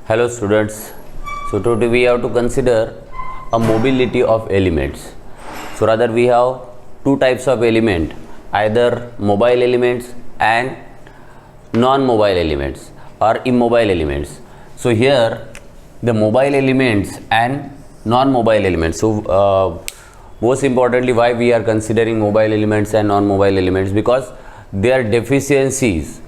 Hello students. So today we have to consider a mobility of elements. So rather we have two types of element, either mobile elements and non-mobile elements or immobile elements. So here the mobile elements and non-mobile elements. So most importantly, why we are considering mobile elements and non-mobile elements, because their deficiencies,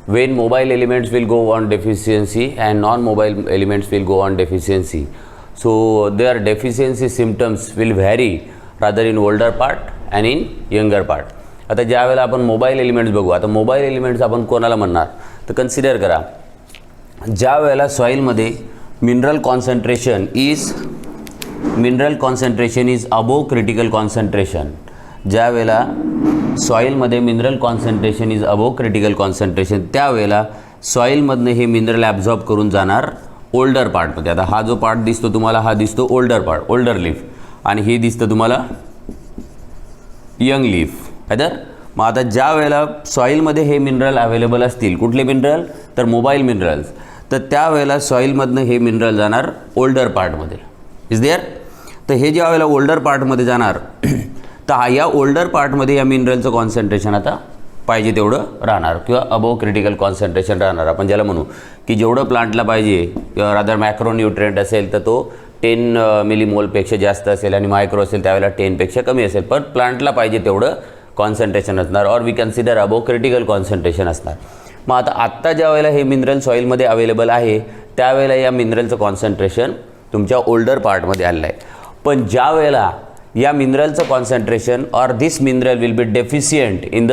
when mobile elements will go on deficiency and non-mobile elements will go on deficiency, so their deficiency symptoms will vary rather in older part and in younger part. आता ज्या वेळेला आपण mobile elements बघू, आता mobile elements आपण कोणाला म्हणणार तर कन्सिडर करा, ज्या वेळेला सॉइलमध्ये mineral concentration is above critical concentration, ज्या वेळेला सॉइलमध्ये mineral concentration is above critical concentration, त्यावेळेला सॉइलमधनं हे मिनरल ॲब्झॉर्ब करून जाणार ओल्डर पार्टमध्ये. आता हा जो पार्ट दिसतो तुम्हाला, हा दिसतो ओल्डर पार्ट, ओल्डर लीफ, आणि हे दिसतं तुम्हाला यंग लीफ. तर मग आता ज्या वेळेला सॉइलमध्ये हे मिनरल अवेलेबल असतील, कुठले मिनरल तर मोबाईल मिनरल्स, तर त्यावेळेला सॉइलमधनं हे मिनरल जाणार ओल्डर पार्टमध्ये. Is there. तर हे ज्या वेळेला ओल्डर पार्टमध्ये जाणार, तर या ओल्डर पार्टमध्ये या मिनरलचं कॉन्सन्ट्रेशन आता पाहिजे तेवढं राहणार किंवा अबोव क्रिटिकल कॉन्सन्ट्रेशन राहणार. आपण ज्याला म्हणू की जेवढं प्लांटला पाहिजे, रादर मॅक्रोन्यूट्रिएंट असेल तर तो 10 मिलीमोलपेक्षा जास्त असेल आणि मायक्रो असेल त्यावेळेला 10पेक्षा कमी असेल, पण प्लांटला पाहिजे तेवढं कॉन्सन्ट्रेशन असणार, और we consider above critical concentration असणार. मग आत्ता ज्या वेळेला हे मिनरल सॉइलमध्ये अवेलेबल आहे त्यावेळेला या मिनरलचं कॉन्सन्ट्रेशन तुमच्या ओल्डर पार्टमध्ये आलेलं आहे. पण ज्या वेळेला या मिनरलचं concentration or this mineral will be deficient in the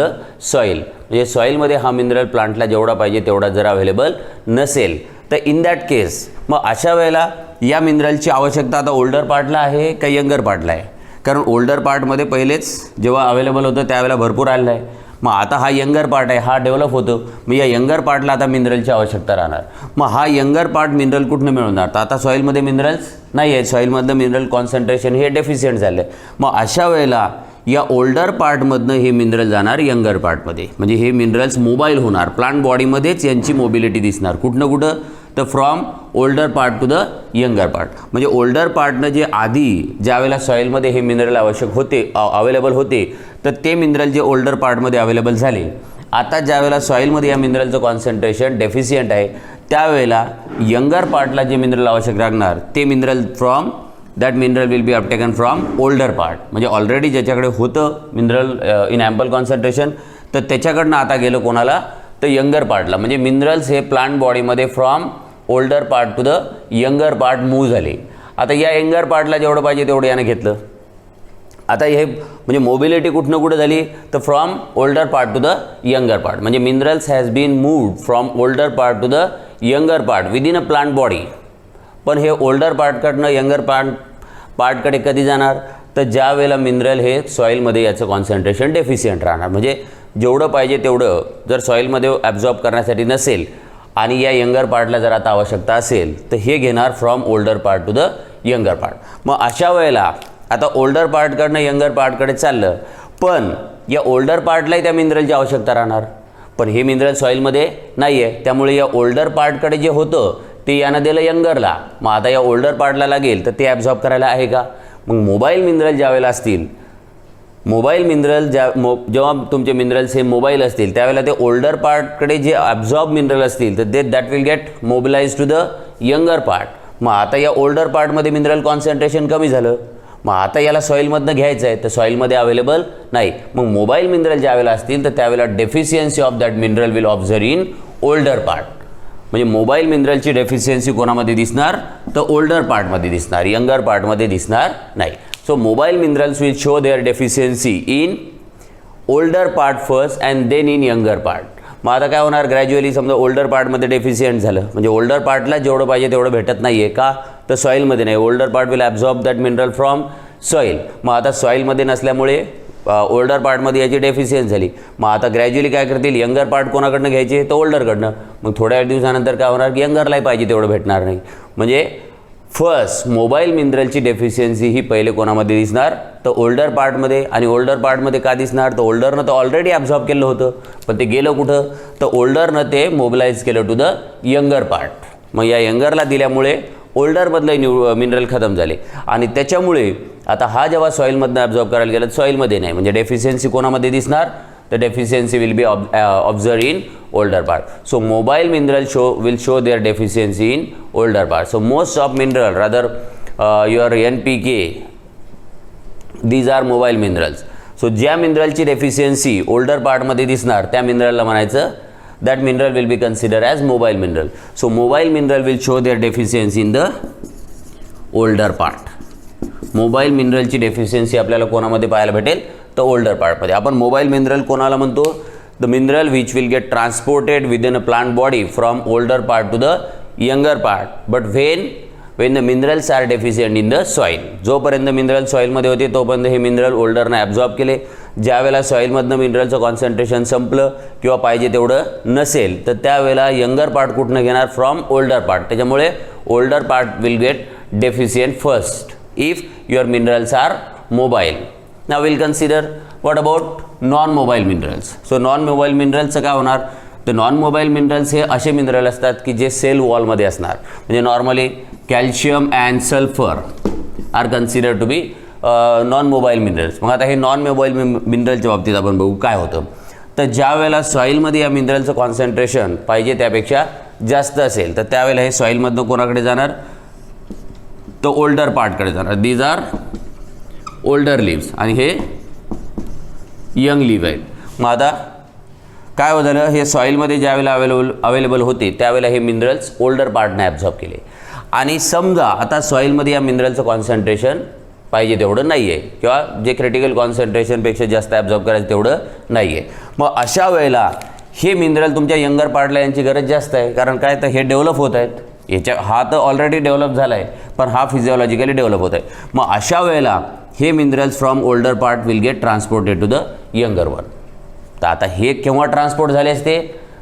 soil, म्हणजे सॉइलमध्ये हा मिनरल प्लांटला जेवढा पाहिजे तेवढा जर अवेलेबल नसेल, तर इन दॅट केस मग अशा वेळेला या मिनरलची आवश्यकता आता ओल्डर पार्टला आहे का यंगर पार्टला आहे. कारण ओल्डर पार्टमध्ये पहिलेच जेव्हा अवेलेबल होतं त्यावेळेला भरपूर आलेलं आहे. मग आता हा यंगर पार्ट आहे, हा डेव्हलप होतो, मग या यंगर पार्टला आता मिनरलची आवश्यकता राहणार. मग हा यंगर पार्ट मिनरल कुठनं मिळवणार, तर आता सॉइलमध्ये मिनरल्स नाही आहेत, सॉइलमधलं मिनरल कॉन्सन्ट्रेशन हे डेफिशियंट झालं आहे. मग अशा वेळेला या ओल्डर पार्टमधनं हे मिनरल जाणार यंगर पार्टमध्ये, म्हणजे हे मिनरल्स मोबाईल होणार, प्लांट बॉडीमध्येच यांची मोबिलिटी दिसणार. कुठनं कुठं तर from older part to the younger part. म्हणजे ओल्डर पार्टनं जे आधी ज्या वेळेला सॉइलमध्ये हे मिनरल आवश्यक होते, अवेलेबल होते, तर ते मिनरल जे ओल्डर पार्टमध्ये अवेलेबल झाले, आता ज्या वेळेला सॉइलमध्ये या मिनरलचं कॉन्सन्ट्रेशन डेफिशियंट आहे त्यावेळेला यंगर पार्टला जे मिनरल आवश्यक लागणार ते mineral from that mineral will be uptaken from older part. म्हणजे ऑलरेडी ज्याच्याकडे होतं मिनरल इन ॲम्पल कॉन्सन्ट्रेशन, तर त्याच्याकडनं आता गेलं कोणाला तर यंगर पार्टला. म्हणजे मिनरल्स हे प्लांट बॉडीमध्ये from older part to the younger part move झाले. आता या यंगर पार्टला जेवढं पाहिजे तेवढं यानं घेतलं. आता हे म्हणजे मोबिलिटी कुठनं कुठं झाली तर from older part to the younger part. म्हणजे minerals has been moved from older part to the younger part within a plant body. पण हे ओल्डर पार्टकडनं यंगर पार्टकडे कधी जाणार तर ज्या वेळेला मिनरल हे सॉइलमध्ये याचं कॉन्सन्ट्रेशन डेफिशियंट राहणार. म्हणजे जेवढं पाहिजे तेवढं जर सॉइलमध्ये ॲब्झॉर्ब करण्यासाठी नसेल आणि या यंगर पार्टला जर आता आवश्यकता असेल तर हे घेणार from older part to the younger part. मग अशा वेळेला आता ओल्डर पार्टकडनं यंगर पार्टकडे चाललं, पण या ओल्डर पार्टलाही त्या मिनरलची आवश्यकता राहणार, पण हे मिनरल सॉइलमध्ये नाही आहे, त्यामुळे या ओल्डर पार्टकडे जे होतं ते यानं दिलं यंगरला. मग आता या ओल्डर पार्टला लागेल तर ते ॲब्झॉर्ब करायला आहे का. मग मोबाईल मिनरल ज्या वेळेला असतील, मोबाईल मिनरल जेव्हा तुमचे मिनरल्स हे मोबाईल असतील त्यावेळेला ते ओल्डर पार्टकडे जे ॲब्झॉर्ब मिनरल असतील तर that will get mobilize to the younger part. मग आता या ओल्डर पार्टमध्ये मिनरल कॉन्सन्ट्रेशन कमी झालं, मग आता याला सॉइलमधनं घ्यायचं आहे तर सॉइलमध्ये अवेलेबल नाही. मग मोबाईल मिनरल ज्या वेळेला असतील तर त्यावेळेला deficiency of that mineral will observe in older part. म्हणजे मोबाईल मिनरलची डेफिशियन्सी कोणामध्ये दिसणार तर ओल्डर पार्टमध्ये दिसणार, यंगर पार्टमध्ये दिसणार नाही. So mobile minerals will show their deficiency in older part first and then in younger part. मग आता काय होणार, ग्रॅज्युअली समजा ओल्डर पार्टमध्ये डेफिशियंट झालं, म्हणजे ओल्डर पार्टला जेवढं पाहिजे तेवढं भेटत नाही आहे का तर सॉइलमध्ये नाही. Older part will absorb that mineral from soil. मग आता सॉइलमध्ये नसल्यामुळे ओल्डर पार्टमध्ये याची डेफिशियन्स झाली. मग आता ग्रॅज्युअली काय करतील, यंगर पार्ट कोणाकडनं घ्यायचे तर ओल्डरकडनं. मग थोड्या दिवसानंतर काय होणार की यंगरलाही पाहिजे तेवढं भेटणार नाही. म्हणजे फर्स्ट मोबाईल मिनरलची डेफिशियन्सी ही पहिले कोणामध्ये दिसणार तर ओल्डर पार्टमध्ये. आणि ओल्डर पार्टमध्ये का दिसणार तर ओल्डरनं तर ऑलरेडी ॲब्झॉर्ब केलं होतं, पण ते गेलं कुठं तर ओल्डरनं ते मोबिलाइज केलं टू द यंगर पार्ट. मग या यंगरला दिल्यामुळे ओल्डरमधलं मिनरल खतम झाले आणि त्याच्यामुळे आता हा जेव्हा सॉईलमधनं ॲब्झॉर्ब करायला गेला सॉईलमध्ये नाही, म्हणजे डेफिशियन्सी कोणामध्ये दिसणार, the deficiency will be observed in older part. So mobile mineral will show their deficiency in older part. So most of mineral, rather your NPK, these are mobile minerals. So ज्या मिनरलची deficiency older पार्टमध्ये दिसणार त्या मिनरलला म्हणायचं that mineral will be considered as mobile mineral. So mobile mineral will show their deficiency in the older part. Mobile मिनरलची deficiency आपल्याला कोणामध्ये पाहायला भेटेल, तर ओल्डर पार्टमध्ये. आपण मोबाईल मिनरल कोणाला म्हणतो, the mineral which will get transported within a plant body from older part to the younger part, but when the minerals are deficient in the soil. जोपर्यंत मिनरल सॉईलमध्ये होते तोपर्यंत हे मिनरल ओल्डरनं ॲब्झॉर्ब केले. ज्यावेळेला सॉईलमधनं मिनरलचं concentration संपलं किंवा पाहिजे तेवढं नसेल तर त्यावेळेला यंगर पार्ट कुठनं घेणार, फ्रॉम ओल्डर पार्ट. त्याच्यामुळे older part will gate deficient first if your minerals are mobile. Now we'll consider what about non-mobile minerals. So non-mobile minerals काय होणार, तर non-mobile minerals हे असे मिनरल असतात की जे सेल वॉलमध्ये असणार. म्हणजे normally calcium and sulphur are consider to be non mobile minerals. मग आता हे नॉन मोबाईल मिनरलच्या बाबतीत आपण बघू काय होतं. तर ज्या वेळेला सॉईलमध्ये या मिनरलचं कॉन्सन्ट्रेशन पाहिजे त्यापेक्षा जास्त असेल तर त्यावेळेला हे सॉईलमधनं कोणाकडे जाणार, तो ओल्डर पार्टकडे जाणार. दीज आर ओल्डर लिव्स आणि हे यंग लिव्ह आहेत. मग आता काय झालं, हे सॉईलमध्ये ज्यावेळेला अवेलेबल होते त्यावेळेला हे मिनरल्स ओल्डर पार्टने ॲब्झॉर्ब केले. आणि समजा आता सॉईलमध्ये या मिनरलचं कॉन्सन्ट्रेशन पाहिजे तेवढं नाही आहे किंवा जे क्रिटिकल कॉन्सन्ट्रेशनपेक्षा जास्त ॲब्झॉर्ब करायचं तेवढं नाही आहे. मग अशा वेळेला हे मिनरल तुमच्या यंगर पार्टला यांची गरज जास्त आहे. कारण काय, तर हे डेव्हलप होत आहेत. हा तर ऑलरेडी डेव्हलप झाला आहे पण हा फिजिओलॉजिकली डेव्हलप होत आहे. मग अशा वेळेला हे minerals from older part will get transported to the younger one. तर आता हे केव्हा ट्रान्सपोर्ट झाले असते,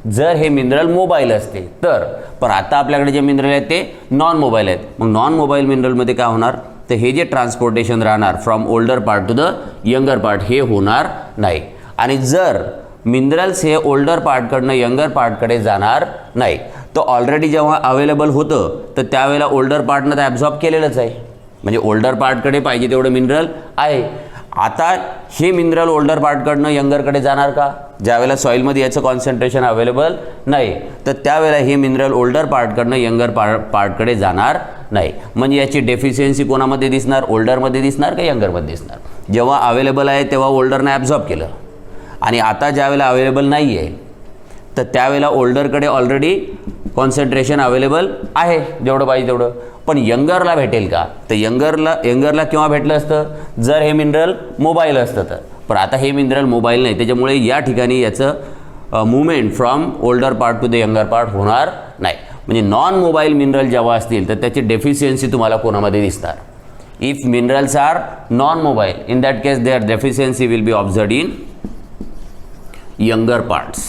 जर हे मिनरल मोबाईल असते तर. पण आता आपल्याकडे जे मिनरल आहेत ते नॉन मोबाईल आहेत. मग नॉन मोबाईल मिनरलमध्ये काय होणार, तर हे जे ट्रान्सपोर्टेशन राहणार from older part to the younger part हे होणार नाही. आणि जर मिनरल्स हे ओल्डर पार्टकडनं यंगर पार्टकडे जाणार नाही तर ऑलरेडी जेव्हा अवेलेबल होतं तर त्यावेळेला ओल्डर पार्टनं तर ॲब्झॉर्ब केलेलंच आहे. म्हणजे ओल्डर पार्टकडे पाहिजे तेवढं मिनरल आहे. आता हे मिनरल ओल्डर पार्टकडनं यंगरकडे जाणार का, ज्यावेळेला सॉईलमध्ये याचं कॉन्सन्ट्रेशन अवेलेबल नाही तर त्यावेळेला हे मिनरल ओल्डर पार्टकडनं यंगर पार्टकडे जाणार नाही. म्हणजे याची डेफिशियन्सी कोणामध्ये दिसणार, ओल्डरमध्ये दिसणार का यंगरमध्ये दिसणार. जेव्हा अवेलेबल आहे तेव्हा ओल्डरनं ॲब्झॉर्ब केलं आणि आता ज्यावेळेला अवेलेबल नाही आहे तर त्यावेळेला ओल्डरकडे ऑलरेडी कॉन्सन्ट्रेशन अवेलेबल आहे जेवढं पाहिजे तेवढं. पण यंगरला भेटेल का, तर यंगरला केव्हा भेटलं असतं, जर हे मिनरल मोबाईल असतं तर. पण आता हे मिनरल मोबाईल नाही त्याच्यामुळे या ठिकाणी याचं movement from older part to the younger part होणार नाही. म्हणजे नॉन मोबाईल मिनरल जेव्हा असतील तर त्याची डेफिशियन्सी तुम्हाला कोणामध्ये दिसणार. If minerals are non mobile in that case their deficiency will be observed in younger parts.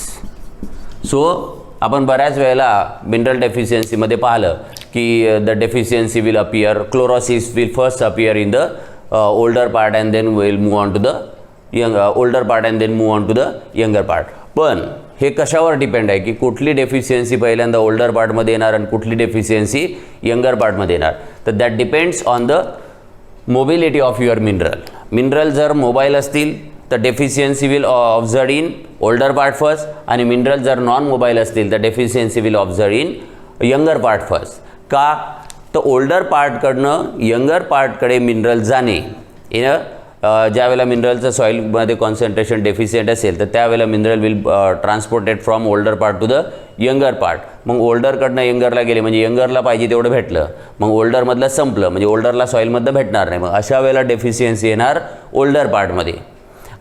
So आपण बऱ्याच वेळेला मिनरल डेफिशियन्सीमध्ये पाहिलं की the deficiency will appear, chlorosis will first appear in the older part and then will move on to the older part and then move on to the younger part. पण हे कशावर depend आहे की कुठली deficiency पहिल्यांदा older पार्टमध्ये येणार आणि कुठली डेफिशियन्सी यंगर पार्टमध्ये येणार. तर that depends on the mobility of your mineral. Mineral जर मोबाईल असतील तर deficiency will observe in older part first आणि मिनरल जर नॉन मोबाईल असतील तर deficiency will observe in younger part first. का, तर ओल्डर पार्टकडनं यंगर पार्टकडे मिनरल जाणे ज्यावेळेला मिनरलचं सॉईलमध्ये कॉन्सन्ट्रेशन डेफिशियंट असेल तर त्यावेळेला mineral will transported from older part to the younger part. मग ओल्डरकडनं यंगरला गेले म्हणजे यंगरला पाहिजे तेवढं भेटलं, मग ओल्डरमधलं संपलं म्हणजे ओल्डरला सॉईलमधलं भेटणार नाही. मग अशा वेळेला डेफिशियन्सी येणार ओल्डर पार्टमध्ये.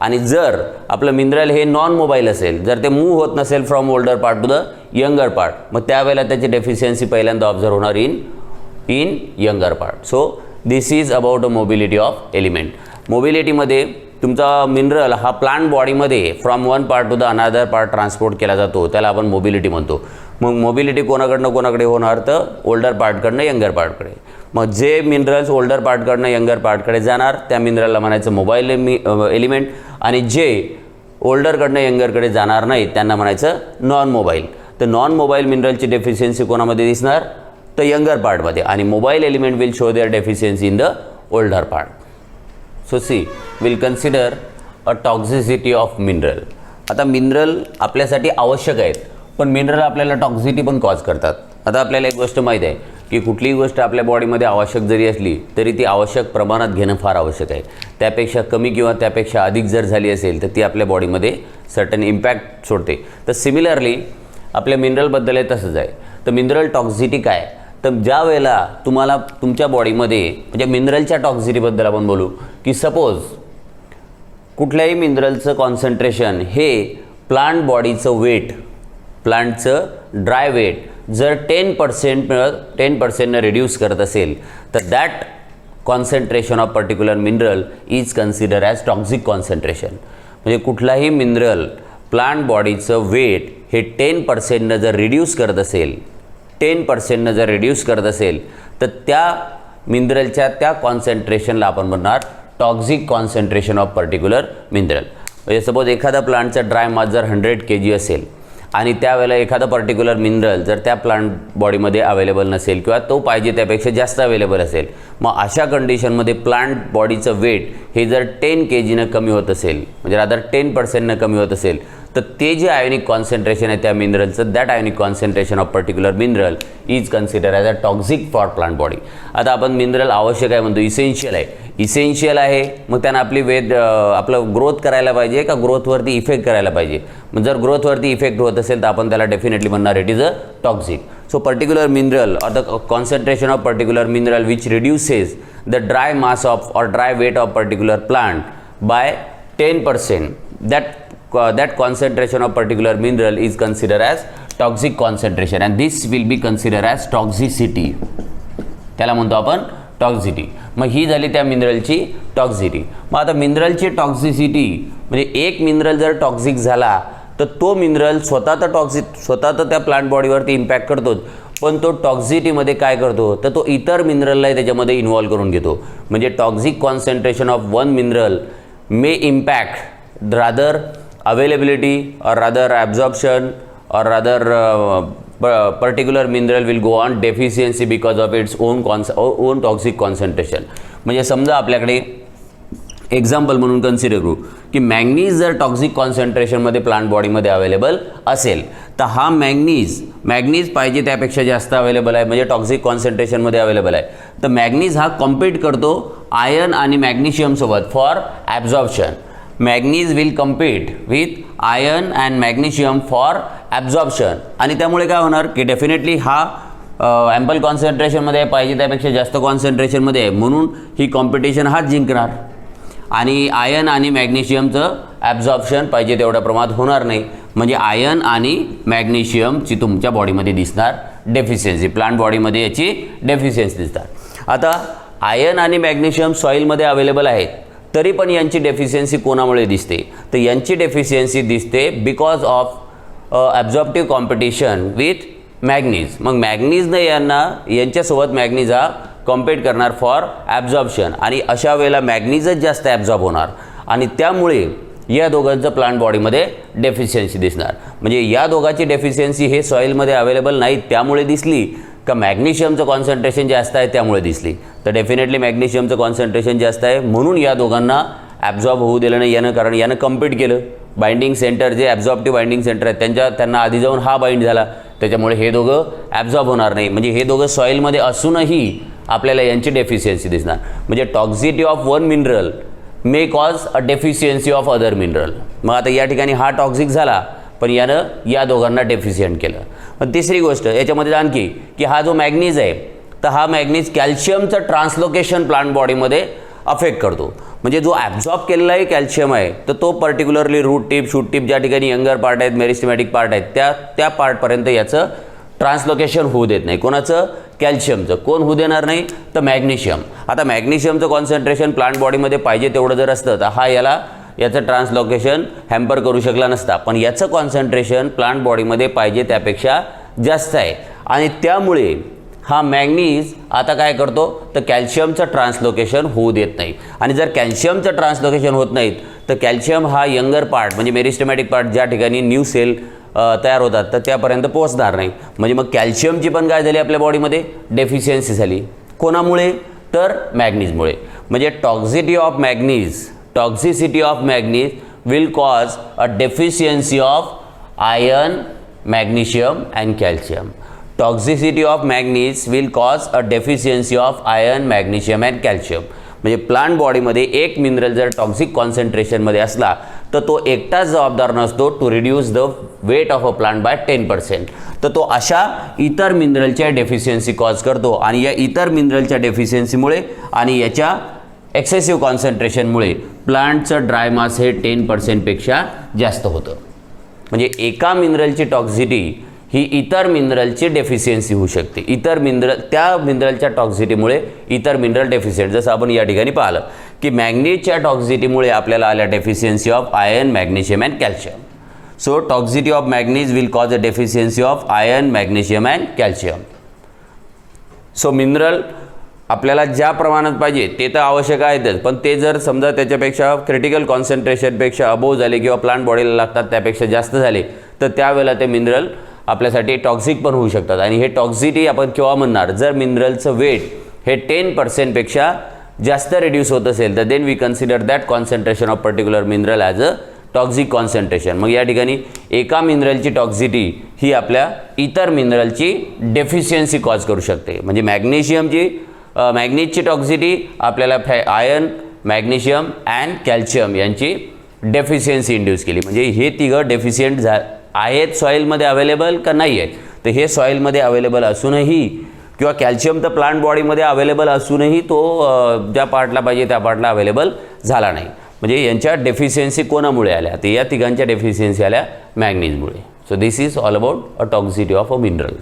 आणि जर आपलं मिनरल हे नॉन मोबाईल असेल, जर ते मूव्ह होत नसेल from older part to the younger part, मग त्यावेळेला त्याची डेफिशियन्सी पहिल्यांदा ऑब्झर्व होणार in younger part. So this is about a mobility of element. मोबिलिटीमध्ये तुमचा मिनरल हा प्लांट बॉडीमध्ये from one part to the another part transport केला जातो, त्याला आपण मोबिलिटी म्हणतो. मग मोबिलिटी कोणाकडे होणार, तर ओल्डर पार्टकडनं यंगर पार्टकडे. मग जे मिनरल्स ओल्डर पार्टकडनं यंगर पार्टकडे जाणार त्या मिनरलला म्हणायचं मोबाईल एलिमेंट आणि जे ओल्डरकडनं यंगरकडे जाणार नाहीत त्यांना म्हणायचं नॉन मोबाईल. तर नॉन मोबाईल मिनरलची डेफिशियन्सी कोणामध्ये दिसणार, तर यंगर पार्टमध्ये, आणि mobile element will show their deficiency in the older part. So see, will consider a toxicity of mineral. आता मिनरल आपल्यासाठी आवश्यक आहेत, पण मिनरल आपल्याला टॉक्झिसिटी पण कॉज करतात. आता आपल्याला एक गोष्ट माहीत आहे की कुठलीही गोष्ट आपल्या बॉडीमध्ये आवश्यक जरी असली तरी ती आवश्यक प्रमाणात घेणं फार आवश्यक आहे. त्यापेक्षा कमी किंवा त्यापेक्षा अधिक जर झाली असेल तर ती आपल्या बॉडीमध्ये सर्टन इम्पॅक्ट सोडते. तर सिमिलरली आपल्या मिनरलबद्दल आहे तसंच आहे. तर मिनरल टॉक्झिसिटी काय, तर ज्या वेळेला तुम्हाला तुमच्या बॉडीमध्ये म्हणजे मिनरलच्या टॉक्झिसिटीबद्दल आपण बोलू की सपोज कुठल्याही मिनरलचं कॉन्सन्ट्रेशन हे प्लांट बॉडीचं वेट, प्लांटचं ड्राय वेट जर 10% रिड्यूस करत असेल तर that concentration of particular mineral is consider as toxic concentration. म्हणजे कुठलाही मिनरल प्लांट बॉडीचं वेट हे 10% जर रिड्यूस करत असेल, 10% जर रिड्यूस करत असेल तर त्या मिनरलच्या त्या कॉन्सन्ट्रेशनला आपण म्हणणार toxic concentration of particular mineral. म्हणजे सपोज एखादा प्लांटचा ड्राय मास जर 100 kg असेल आणि त्यावेळेला एखादा पर्टिक्युलर मिनरल जर त्या प्लांट बॉडीमध्ये अवेलेबल नसेल किंवा तो पाहिजे त्यापेक्षा जास्त अवेलेबल असेल, मग अशा कंडिशनमध्ये प्लांट बॉडीचं वेट हे जर 10 kg कमी होत असेल, म्हणजे रादर 10% कमी होत असेल, तर ते जे आयोनिक कॉन्सन्ट्रेशन आहे त्या मिनरलचं, that ionic concentration of particular mineral is consider as a toxic for plant body. आता आपण मिनरल आवश्यक आहे म्हणतो, इसेन्शियल आहे. इसेन्शियल आहे मग त्यानं आपली आपलं ग्रोथ करायला पाहिजे का ग्रोथवरती इफेक्ट करायला पाहिजे. मग जर ग्रोथवरती इफेक्ट होत असेल तर आपण त्याला डेफिनेटली म्हणणार it is a toxic. So particular mineral or the concentration of particular mineral which reduces the dry mass of or dry weight of particular plant by 10%, that concentration of particular mineral is considered as toxic concentration and this will be considered as toxicity. त्याला म्हणतो आपण टॉक्झिसिटी. मग ही झाली त्या मिनरलची टॉक्झिसिटी. मग आता मिनरलची टॉक्झिसिटी म्हणजे एक मिनरल जर टॉक्झिक झाला तर तो मिनरल स्वतः तर त्या प्लांट बॉडीवरती इम्पॅक्ट करतोच, पण तो टॉक्झिसिटीमध्ये काय करतो तर तो इतर मिनरलला त्याच्यामध्ये इन्व्हॉल्व करून घेतो. म्हणजे toxic concentration of one mineral may impact rather availability or rather absorption or rather particular mineral will go on deficiency because of its own toxic concentration. म्हणजे समजा आपल्याकडे एक्झाम्पल म्हणून कन्सिडर करू की मॅग्नीज जर टॉक्झिक कॉन्सन्ट्रेशनमध्ये प्लांट बॉडीमध्ये available असेल तर हा मॅग्नीज पाहिजे त्यापेक्षा जास्त अवेलेबल आहे, म्हणजे टॉक्झिक कॉन्सन्ट्रेशनमध्ये अवेलेबल आहे. तर मॅग्नीज हा कॉम्पीट करतो आयर्न आणि मॅग्नेशियमसोबत for absorption. Manganese will compete with iron and magnesium for absorption, आणि त्यामुळे काय होणार की डेफिनेटली हा ॲम्पल कॉन्सन्ट्रेशनमध्ये पाहिजे त्यापेक्षा जास्त कॉन्सन्ट्रेशनमध्ये आहे, म्हणून ही कॉम्पिटिशन हाच जिंकणार आणि आयर्न आणि मॅग्नेशियमचं ॲब्झॉर्प्शन पाहिजे तेवढ्या प्रमाणात होणार नाही. म्हणजे आयर्न आणि मॅग्नेशियमची तुमच्या बॉडीमध्ये दिसणार डेफिशियन्सी, प्लांट बॉडीमध्ये याची डेफिशियन्सी दिसतात. आता आयर्न आणि मॅग्नेशियम सॉईलमध्ये अवेलेबल आहेत तरी पण यांची डेफिशियन्सी कोणामुळे दिसते, तर यांची डेफिशियन्सी दिसते because of absorptive competition with manganese. मग मॅग्नीजनं यांच्यासोबत मॅग्नीज हा कॉम्पीट करणार फॉर ॲब्झॉर्प्शन, आणि अशा वेळेला मॅग्नीजच जास्त ॲब्झॉर्ब होणार आणि त्यामुळे या दोघांचं प्लांट बॉडीमध्ये डेफिशियन्सी दिसणार. म्हणजे या दोघांची डेफिशियन्सी हे सॉईलमध्ये अवेलेबल नाही त्यामुळे दिसली का मॅग्नेशियमचं कॉन्सन्ट्रेशन जास्त आहे त्यामुळे दिसली. तर डेफिनेटली मॅग्नेशियमचं कॉन्सन्ट्रेशन जास्त आहे म्हणून या दोघांना ॲब्झॉर्ब होऊ दिलं नाही यानं, कारण यानं कम्पीट केलं. बाइंडिंग सेंटर जे ॲब्झॉर्प्टिव्ह बाइंडिंग सेंटर आहेत त्यांना आधी जाऊन हा बाइंड झाला, त्याच्यामुळे हे दोघं ॲब्झॉर्ब होणार नाही. म्हणजे हे दोघं सॉईलमध्ये असूनही आपल्याला यांची डेफिशियन्सी दिसणार. म्हणजे toxicity of one mineral may cause a deficiency of other mineral. मग आता या ठिकाणी हा टॉक्झिक झाला पण यानं या दोघांना डेफिशियंट केलं. पण तिसरी गोष्ट याच्यामध्ये आणखी की हा जो मॅग्नीज आहे तर हा मॅग्नीज कॅल्शियमचं ट्रान्सलोकेशन प्लांट बॉडीमध्ये अफेक्ट करतो. म्हणजे जो ॲब्झॉर्ब केलेला आहे कॅल्शियम आहे तर तो particularly root tip, shoot tip, ज्या ठिकाणी यंगर पार्ट आहेत, मेरिस्टेमॅटिक पार्ट आहेत, त्या पार्टपर्यंत याचं ट्रान्सलोकेशन होऊ देत नाही. कोणाचं? कॅल्शियमचं. कोण होऊ देणार नाही? तर मॅग्नेशियम. आता मॅग्नेशियमचं कॉन्सन्ट्रेशन प्लांट बॉडीमध्ये पाहिजे तेवढं जर असतं तर हा याचं ट्रान्सलोकेशन हॅम्पर करू शकला नसता, पण याचं कॉन्सन्ट्रेशन प्लांट बॉडीमध्ये पाहिजे त्यापेक्षा जास्त आहे आणि त्यामुळे हा मॅग्नीज आता काय करतो तर कॅल्शियमचं ट्रान्सलोकेशन होऊ देत नाही. आणि जर कॅल्शियमचं ट्रान्सलोकेशन होत नाहीत तर कॅल्शियम हा यंगर पार्ट म्हणजे मेरिस्टेमॅटिक पार्ट ज्या ठिकाणी न्यू सेल तयार होतात तर त्यापर्यंत पोहोचणार नाही. म्हणजे मग कॅल्शियमची पण काय झाली आपल्या बॉडीमध्ये डेफिशियन्सी झाली. कोणामुळे? तर मॅग्नीजमुळे. म्हणजे toxicity of manganese will cause a deficiency of iron, magnesium and calcium. Toxicity of manganese will cause a deficiency of iron, magnesium and calcium. म्हणजे प्लांट बॉडीमध्ये एक मिनरल जर टॉक्सिक कॉन्सन्ट्रेशनमध्ये असला तर तो एकटाच जबाबदार नसतो to reduce the weight of a plant by 10%. तर तो अशा इतर मिनरलच्या डेफिशियन्सी कॉज करतो आणि या इतर मिनरलच्या डेफिशियन्सीमुळे आणि याच्या एक्सेसिव्ह कॉन्सन्ट्रेशनमुळे प्लांटचं ड्राय मास हे 10%पेक्षा जास्त होतं. म्हणजे एका मिनरलची टॉक्झिटी ही इतर मिनरलची डेफिशियन्सी होऊ शकते. त्या मिनरलच्या टॉक्झिटीमुळे इतर मिनरल डेफिशियंट, जसं आपण या ठिकाणी पाहिलं की मॅग्नीजच्या टॉक्झिटीमुळे आपल्याला आल्या deficiency of iron, magnesium and calcium. So toxicity of manganese will cause a deficiency of iron, magnesium and calcium. So mineral आपल्याला ज्या प्रमाणात पाहिजे ते तर आवश्यक आहेतच, पण ते जर समजा त्याच्यापेक्षा क्रिटिकल कॉन्सन्ट्रेशनपेक्षा अबोव झाले किंवा प्लांट बॉडीला लागतात त्यापेक्षा जास्त झाले तर त्यावेळेला ते मिनरल आपल्यासाठी टॉक्सिक पण होऊ शकतात. आणि हे टॉक्झिटी आपण केव्हा म्हणणार? जर मिनरलचं वेट हे 10%पेक्षा जास्त रिड्यूस होत असेल तर then we consider that concentration of particular mineral as a toxic concentration. मग या ठिकाणी एका मिनरलची टॉक्झिटी ही आपल्या इतर मिनरलची डेफिशियन्सी कॉज करू शकते. म्हणजे मॅग्नीजची टॉक्झिटी आपल्याला आयर्न, मॅग्नेशियम अँड कॅल्शियम यांची डेफिशियन्सी इंड्यूस केली. म्हणजे हे तिघं डेफिशियंट आहेत सॉईलमध्ये अवेलेबल का नाही आहेत? तर हे सॉईलमध्ये अवेलेबल असूनही किंवा कॅल्शियम तर प्लांट बॉडीमध्ये अवेलेबल असूनही तो ज्या पार्टला पाहिजे त्या पार्टला अवेलेबल झाला नाही. म्हणजे यांच्या डेफिशियन्सी कोणामुळे आल्या? तर या तिघांच्या डेफिशियन्सी आल्या मॅग्नीजमुळे. So this is all about a toxicity of a mineral.